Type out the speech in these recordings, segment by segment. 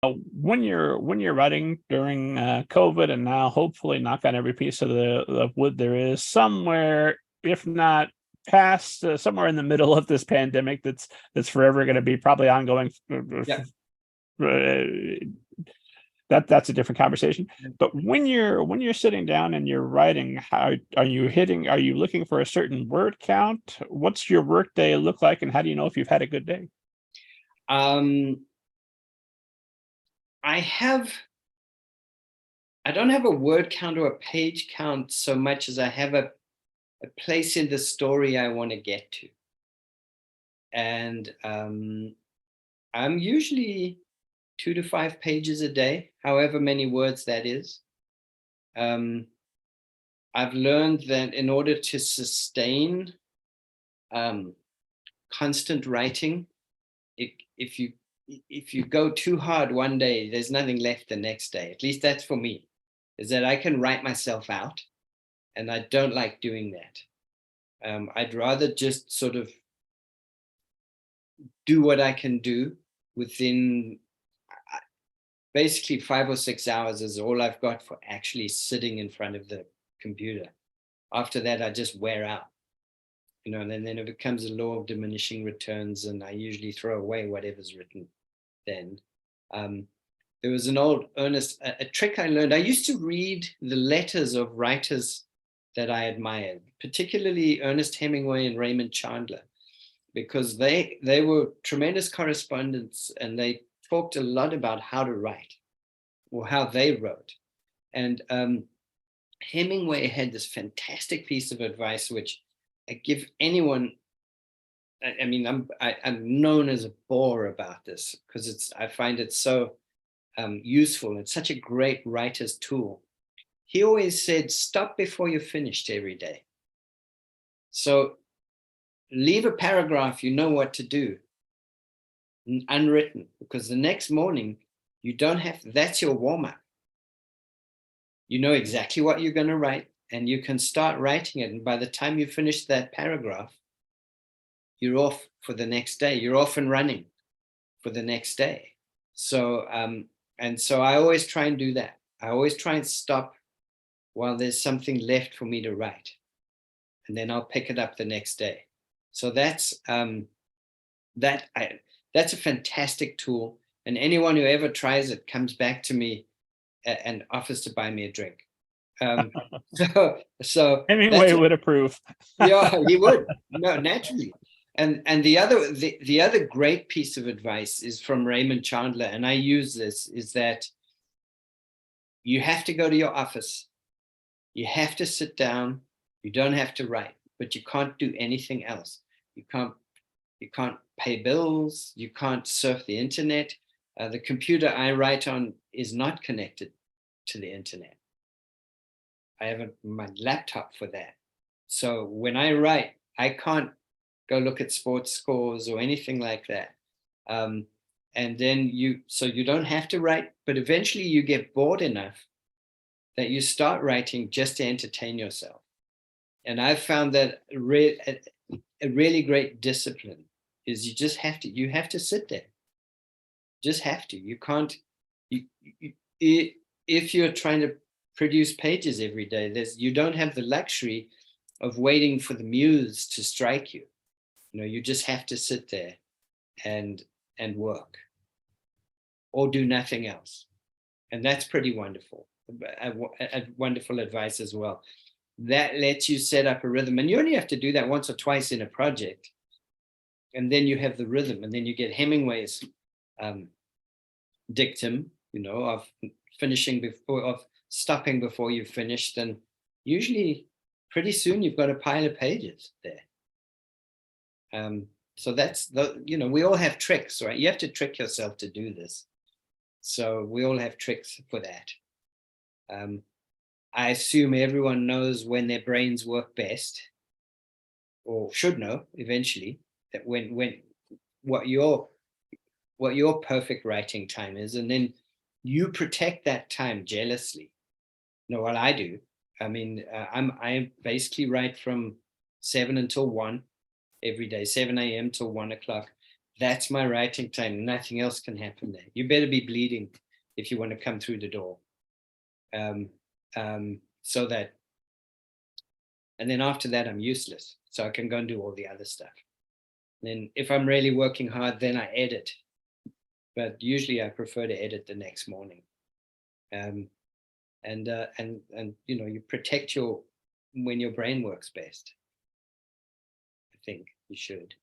When you're writing during COVID, and now hopefully, knock on every piece of the wood, there is somewhere, if not past, somewhere in the middle of this pandemic, that's forever going to be probably ongoing. Yeah. That's a different conversation. But when you're sitting down and you're writing, how are you hitting? Are you looking for a certain word count? What's your work day look like, and how do you know if you've had a good day? Um, I don't have a word count or a page count so much as I have a place in the story I want to get to. And I'm usually 2 to 5 pages a day, however many words that is. I've learned that in order to sustain constant writing, if you go too hard one day, there's nothing left the next day. At least that's for me, is that I can write myself out, and I don't like doing that. I'd rather just sort of do what I can do within basically 5 or 6 hours is all I've got for actually sitting in front of the computer. After that, I just wear out, and then it becomes a law of diminishing returns, and I usually throw away whatever's written then. There was an old a trick I learned. I used to read the letters of writers that I admired, particularly Ernest Hemingway and Raymond Chandler, because they were tremendous correspondents, and they talked a lot about how to write or how they wrote. And Hemingway had this fantastic piece of advice, which I give anyone. I mean, I'm known as a bore about this because I find it so useful. It's such a great writer's tool. He always said, stop before you're finished every day. So leave a paragraph you know what to do, unwritten, because the next morning you don't have, that's your warm-up. You know exactly what you're going to write, and you can start writing it. And by the time you finish that paragraph, you're off for the next day. You're off and running for the next day. So, and so I always try and do that. I always try and stop while there's something left for me to write, and then I'll pick it up the next day. So that's a fantastic tool, and anyone who ever tries it comes back to me and offers to buy me a drink. So Hemingway would approve. Yeah, he would. No, naturally. And the other great piece of advice is from Raymond Chandler, and I use this, is that you have to go to your office, you have to sit down, you don't have to write, but you can't do anything else. You can't pay bills, you can't surf the internet. The computer I write on is not connected to the internet. I have my laptop for that. So when I write, I can't go look at sports scores or anything like that. And then you don't have to write, but eventually you get bored enough that you start writing just to entertain yourself. And I've found that a really great discipline is you have to sit there. Just have to. You can't, if you're trying to produce pages every day, you don't have the luxury of waiting for the muse to strike you. You just have to sit there and work, or do nothing else. And that's pretty wonderful. A wonderful advice as well. That lets you set up a rhythm, and you only have to do that once or twice in a project, and then you have the rhythm, and then you get Hemingway's dictum, of stopping before you've finished, and usually pretty soon you've got a pile of pages there. So that's we all have tricks, right? You have to trick yourself to do this. So we all have tricks for that. I assume everyone knows when their brains work best, or should know eventually, that what your perfect writing time is, and then you protect that time jealously. What I do, I mean, I basically write from 7 until 1 every day, 7 a.m. till 1 o'clock. that's my writing time. Nothing else can happen there. You better be bleeding if you want to come through the door. So that, and then after that, I'm useless. So I can go and do all the other stuff. Then if I'm really working hard, then I edit. But usually I prefer to edit the next morning. And you know, you protect when your brain works best. I think you should.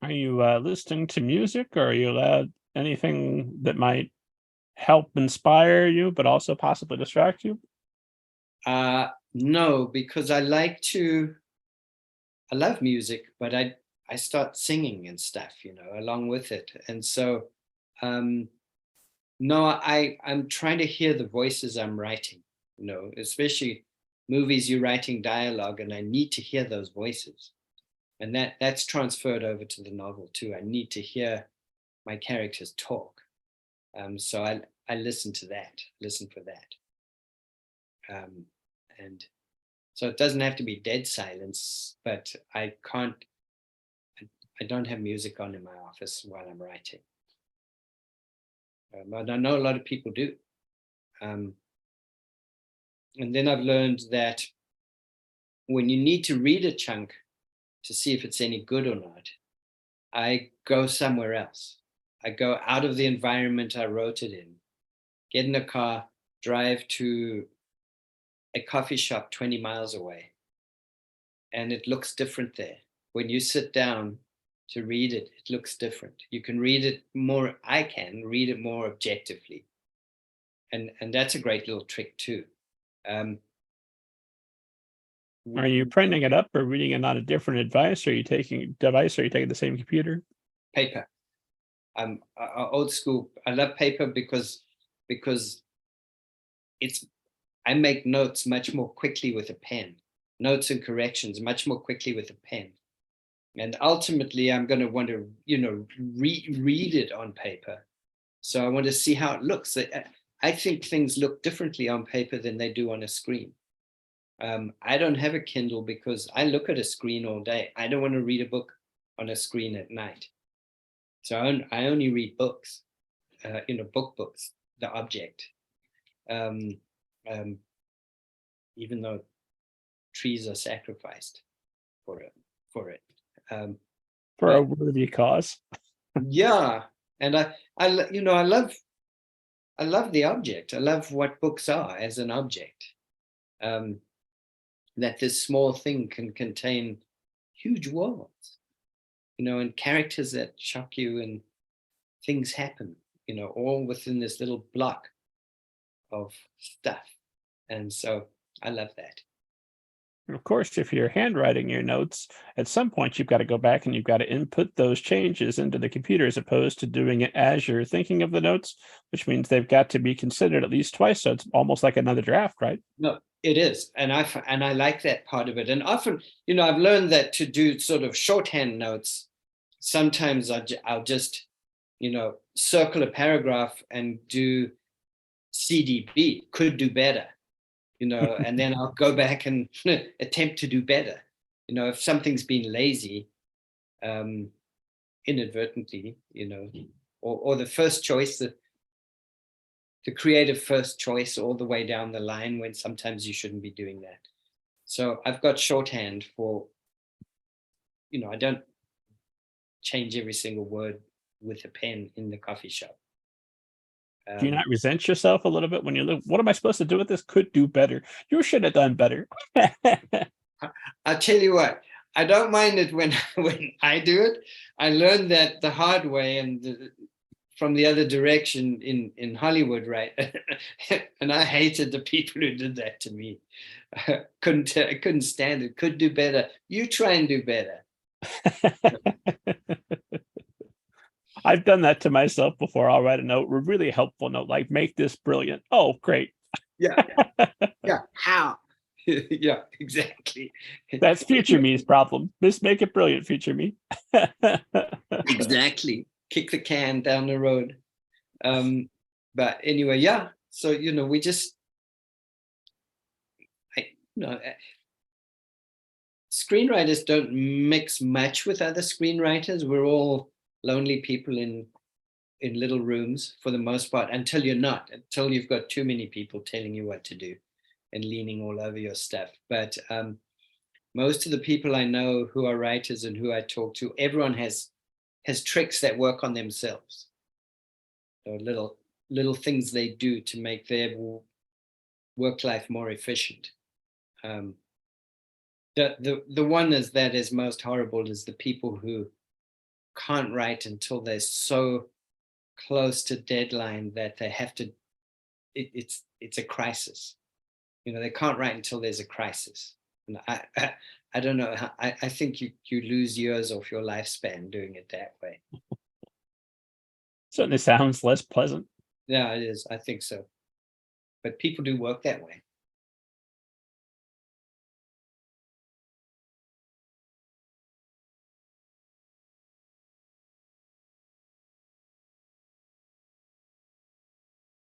Are you listening to music, or are you allowed anything that might help inspire you, but also possibly distract you? No, because I love music, but I start singing and stuff, you know, along with it. And so, no, I'm trying to hear the voices I'm writing, you know, especially movies you're writing dialogue, and I need to hear those voices. And that's transferred over to the novel too. I need to hear my characters talk. So I listen to that, listen for that. And so it doesn't have to be dead silence, but I don't have music on in my office while I'm writing. But I know a lot of people do. And then I've learned that when you need to read a chunk to see if it's any good or not, I go somewhere else. I go out of the environment I wrote it in, get in a car, drive to a coffee shop 20 miles away, and it looks different there. When you sit down to read it, it looks different. You can read it more, I can read it more objectively. And that's a great little trick too. Are you printing it up or reading it on a different device? Or are you taking the same computer? Paper. I'm old school. I love paper because I make notes much more quickly with a pen. Notes and corrections much more quickly with a pen. And ultimately, I'm going to want to, you know, read it on paper. So I want to see how it looks. I think things look differently on paper than they do on a screen. I don't have a Kindle because I look at a screen all day. I don't want to read a book on a screen at night. So I only read books, you know, books, the object. Even though trees are sacrificed for it. For a worthy cause. Yeah, and I love the object. I love what books are as an object. That this small thing can contain huge worlds, you know, and characters that shock you, and things happen, you know, all within this little block of stuff. And so I love that. And of course, if you're handwriting your notes, at some point you've got to go back and you've got to input those changes into the computer, as opposed to doing it as you're thinking of the notes, which means they've got to be considered at least twice. So it's almost like another draft, right? No, it is. And I like that part of it. And often, you know, I've learned that to do sort of shorthand notes, sometimes I'll just, you know, circle a paragraph and do CDB, could do better, you know, and then I'll go back and attempt to do better. You know, if something's been lazy, inadvertently, you know, or the first choice, the creative first choice all the way down the line, when sometimes you shouldn't be doing that. So I've got shorthand for, you know, I don't change every single word with a pen in the coffee shop. Do you not resent yourself a little bit when you look, what am I supposed to do with this? Could do better. You should have done better. I'll tell you what, I don't mind it when I do it. I learned that the hard way, and from the other direction in Hollywood, right? And I hated the people who did that to me. I couldn't stand it. Could do better. You try and do better. I've done that to myself before. I'll write a note, a really helpful note, like make this brilliant. Oh, great. Yeah. Yeah. How? Yeah, exactly. That's future me's problem. Just make it brilliant, future me. Exactly. Kick the can down the road. But anyway, yeah. So, you know, screenwriters don't mix much with other screenwriters. We're all lonely people in little rooms for the most part, until you're not, until you've got too many people telling you what to do and leaning all over your stuff. But most of the people I know who are writers and who I talk to, everyone has tricks that work on themselves. Or little things they do to make their work life more efficient. The one that is most horrible is the people who can't write until they're so close to deadline that they have to. It's a crisis. You know, they can't write until there's a crisis. And I don't know. I think you lose years off your lifespan doing it that way. Certainly sounds less pleasant. Yeah, it is. I think so. But people do work that way.